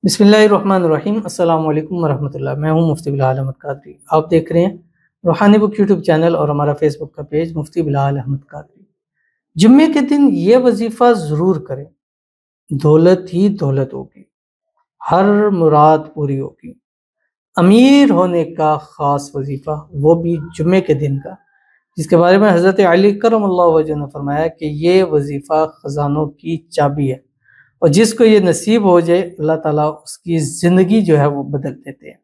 बिस्मिल्लाहिर्रहमानिर्रहीम। अस्सलाम वालेकुम वरहमतुल्लाह। मैं हूं मुफ्ती बिलाल अहमद कादरी। आप देख रहे हैं रूहानी बुक यूट्यूब चैनल और हमारा फेसबुक का पेज मुफ्ती बिलाल अहमद कादरी। जुम्मे के दिन ये वजीफ़ा ज़रूर करें, दौलत ही दौलत होगी, हर मुराद पूरी होगी। अमीर होने का ख़ास वजीफ़ा, वो भी जुम्मे के दिन का, जिसके बारे में हज़रत अली करमल्लाहु वजहहु ने फरमाया कि ये वजीफ़ा ख़जानों की चाबी है और जिसको ये नसीब हो जाए अल्लाह ताला उसकी ज़िंदगी जो है वो बदल देते हैं।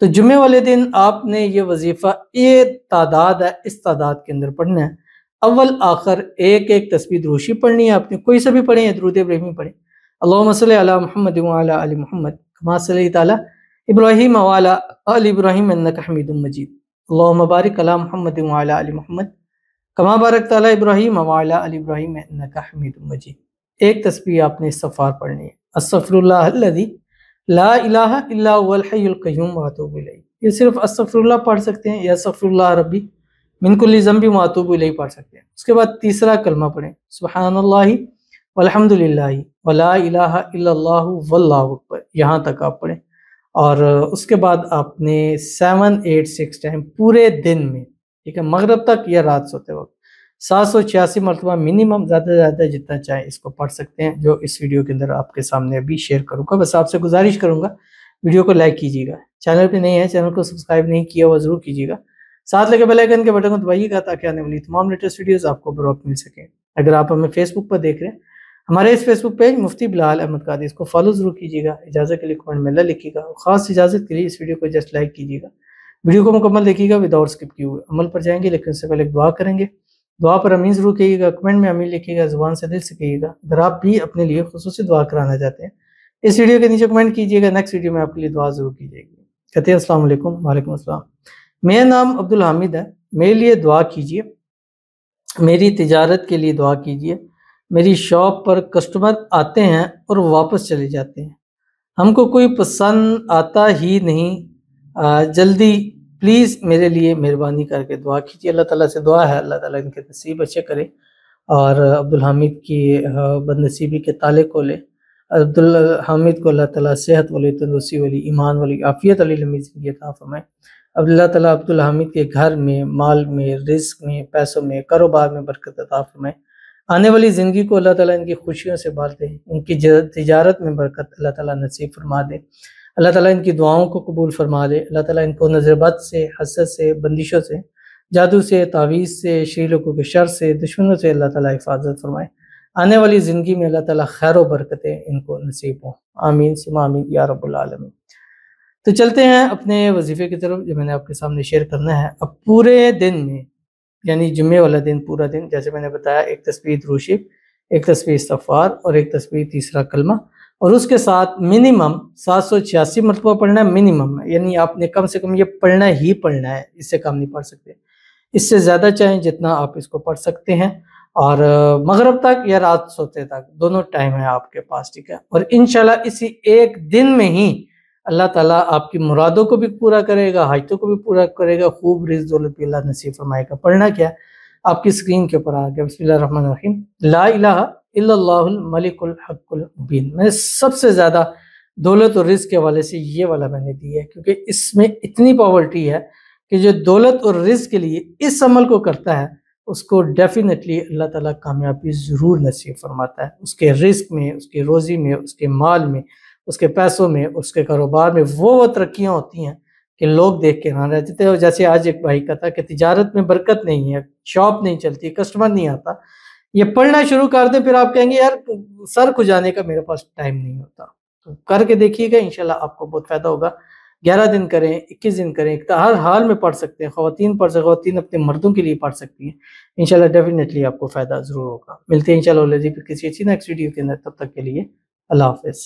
तो जुम्मे वाले दिन आपने ये वजीफ़ा एक तादाद है, इस तादाद के अंदर पढ़ना है। अव्वल आखिर एक एक तस्बीह दुरूशी पढ़नी है। आपने कोई सा भी पढ़े या दुरूद इब्राहिमी पढ़े। अल्लाहुम्मा सल्लि अला मुहम्मद व अला आलि मुहम्मद कमा सल्लैता अला इब्राहीम व अला आलि इब्राहीम इन्नका हमीदुम मजीद। अल्लाहुम्मा बारिक अला मुहम्मद व अला आलि मुहम्मद कमा बारकता अला इब्राहीम व अला आलि इब्राहीम इन्नका हमीदुम मजीद। एक तस्बीह आपने इस्तिग़फ़ार पढ़नी है। अस्तग़फ़िरुल्लाहल्लज़ी ला इलाहा इल्ला हुवल हय्युल क़य्यूम व अतूबु इलैह। ये सिर्फ अस्तग़फ़िरुल्लाह पढ़ सकते हैं या अस्तग़फ़िरुल्लाह रब्बी मिन कुल्लि ज़ंबि व अतूबु इलैह पढ़ सकते हैं। उसके बाद तीसरा कलमा पढ़ें, सुब्हानल्लाहि वल्हम्दुलिल्लाहि व ला इलाहा इल्लल्लाहु वल्लाहु अकबर, यहाँ तक आप पढ़ें। और उसके बाद आपने 7 8 6 टाइम पूरे दिन में, ठीक है, मगरिब तक या रात सोते वक्त 786 मरतबा मिनिमम, ज़्यादा से ज़्यादा जितना चाहे इसको पढ़ सकते हैं, जो इस वीडियो के अंदर आपके सामने अभी शेयर करूँगा। बस आपसे गुजारिश करूँगा वीडियो को लाइक कीजिएगा, चैनल पे नहीं है चैनल को सब्सक्राइब नहीं किया हुआ ज़रूर कीजिएगा, साथ लगे बेल आइकन के बटन को दबाइएगा ताकि आने वाली तमाम लेटेस्ट वीडियोज़ आपको बर वक्त मिल सकें। अगर आप हमें फेसबुक पर देख रहे हैं, हमारे इस फेसबुक पेज मुफ्ती बिलाल अहमद कादरी, इसको फॉलो ज़रूर कीजिएगा। इजाज़त के लिए कमेंट में ला लिखिएगा और ख़ास इजाज़त के लिए इस वीडियो को जस्ट लाइक कीजिएगा। वीडियो को मुकम्मल देखिएगा विदाउट स्किप किए हुए। अमल पर जाएंगे लेकिन उससे पहले एक दुआ करेंगे। दुआ पर अमीन ज़रूर कहिएगा, कमेंट में अमीन लिखिएगा, ज़ुबान से दिल से कहिएगा। अगर आप भी अपने लिए खुसूसी दुआ कराना चाहते हैं, इस वीडियो के नीचे कमेंट कीजिएगा, नेक्स्ट वीडियो में आपके लिए दुआ ज़रूर की जाएगी। कहते हैं अस्सलाम वालेकुम। वालेकुम अस्सलाम। मेरा नाम अब्दुल हामिद है, मेरे लिए दुआ कीजिए, मेरी तिजारत के लिए दुआ कीजिए। मेरी शॉप पर कस्टमर आते हैं और वापस चले जाते हैं, हमको कोई पसंद आता ही नहीं। जल्दी प्लीज़ मेरे लिए मेहरबानी करके दुआ कीजिए। अल्लाह ताला से दुआ है अल्लाह ताला इनके नसीब अच्छे करे और अब्दुल हामिद की बदनसीबी के ताले खोले। अब्दुल हामिद को अल्लाह ताला सेहत वाली, तंदुरुस्ती वाली, ईमान वाली, आफियत वाली लंबी ज़िंदगी अता फरमाए। अल्लाह ताला अब्दुल हामिद के घर में, माल में, रिज़्क़ में, पैसों में, कारोबार में बरकत अता फरमाए। आने वाली ज़िंदगी को अल्लाह ताला इनकी खुशियों से भर दे, इनकी तिजारत में बरकत अल्लाह ताला नसीब फरमा दे। अल्लाह ताला इनकी दुआओं को कबूल फरमा दे। अल्लाह ताला इनको नज़र बद से, हसद से, बंदिशों से, जादू से, तावीज़ से, शरी लोगों के शर से, दुश्मनों से अल्लाह ताला हिफाजत फरमाए। आने वाली ज़िंदगी में अल्लाह ताला खैर व बरकतें इनको नसीब हों। आमीन सुम्मा आमीन या रब्बुल आलमीन। तो चलते हैं अपने वजीफ़े की तरफ जो मैंने आपके सामने शेयर करना है। अब पूरे दिन में, यानी जुम्मे वाला दिन पूरा दिन, जैसे मैंने बताया, एक तस्बीह दुरूद शरीफ, एक तस्बीह इस्तिग़फ़ार और एक तस्बीह तीसरा कलमा, और उसके साथ मिनिमम 786 मरतबा पढ़ना है मिनिमम, यानी आपने कम से कम ये पढ़ना ही पढ़ना है, इससे कम नहीं पढ़ सकते। इससे ज़्यादा चाहें जितना आप इसको पढ़ सकते हैं, और मगरिब तक या रात सोते तक दोनों टाइम है आपके पास, ठीक है। और इंशाल्लाह इसी एक दिन में ही अल्लाह ताला आपकी मुरादों को भी पूरा करेगा, हाजतों को भी पूरा करेगा, खूब रिज़्क़ दौलत भी अल्लाह नसीब फरमाएगा। पढ़ना क्या, आपकी स्क्रीन के ऊपर आ गया, बिस्मिल्लाहिर्रहमानिर्रहीम, ला इलाहा इल्लल्लाहुल मलिकुल हक़्क़ुल मुबीन। मैंने सबसे ज़्यादा दौलत और रिज़्क़ के हवाले से ये वाला मैंने दिया है, क्योंकि इसमें इतनी पावर्टी है कि जो दौलत और रिज़्क़ के लिए इस अमल को करता है उसको डेफिनेटली अल्लाह ताला कामयाबी ज़रूर नसीब फरमाता है। उसके रिज़्क़ में, उसकी रोज़ी में, उसके माल में, उसके पैसों में, उसके कारोबार में वो तरक्कियाँ होती हैं कि लोग देख के हैरान रह जाते हैं। और जैसे आज एक भाई का था कि तिजारत में बरकत नहीं है, शॉप नहीं चलती, कस्टमर नहीं आता, ये पढ़ना शुरू कर दें फिर आप कहेंगे यार सर खुजाने का मेरे पास टाइम नहीं होता। तो करके देखिएगा, इंशाल्लाह आपको बहुत फ़ायदा होगा। 11 दिन करें, 21 दिन करें, हर हाल में पढ़ सकते हैं। ख़वातीन पढ़ सकते, ख़वातीन अपने मर्दों के लिए पढ़ सकती हैं। इंशाल्लाह डेफिनेटली आपको फ़ायदा ज़रूर होगा। मिलते हैं इंशाल्लाह किसी अच्छी नेक्स्ट वीडियो के अंदर, तब तक के लिए अल्लाह हाफ़िज़।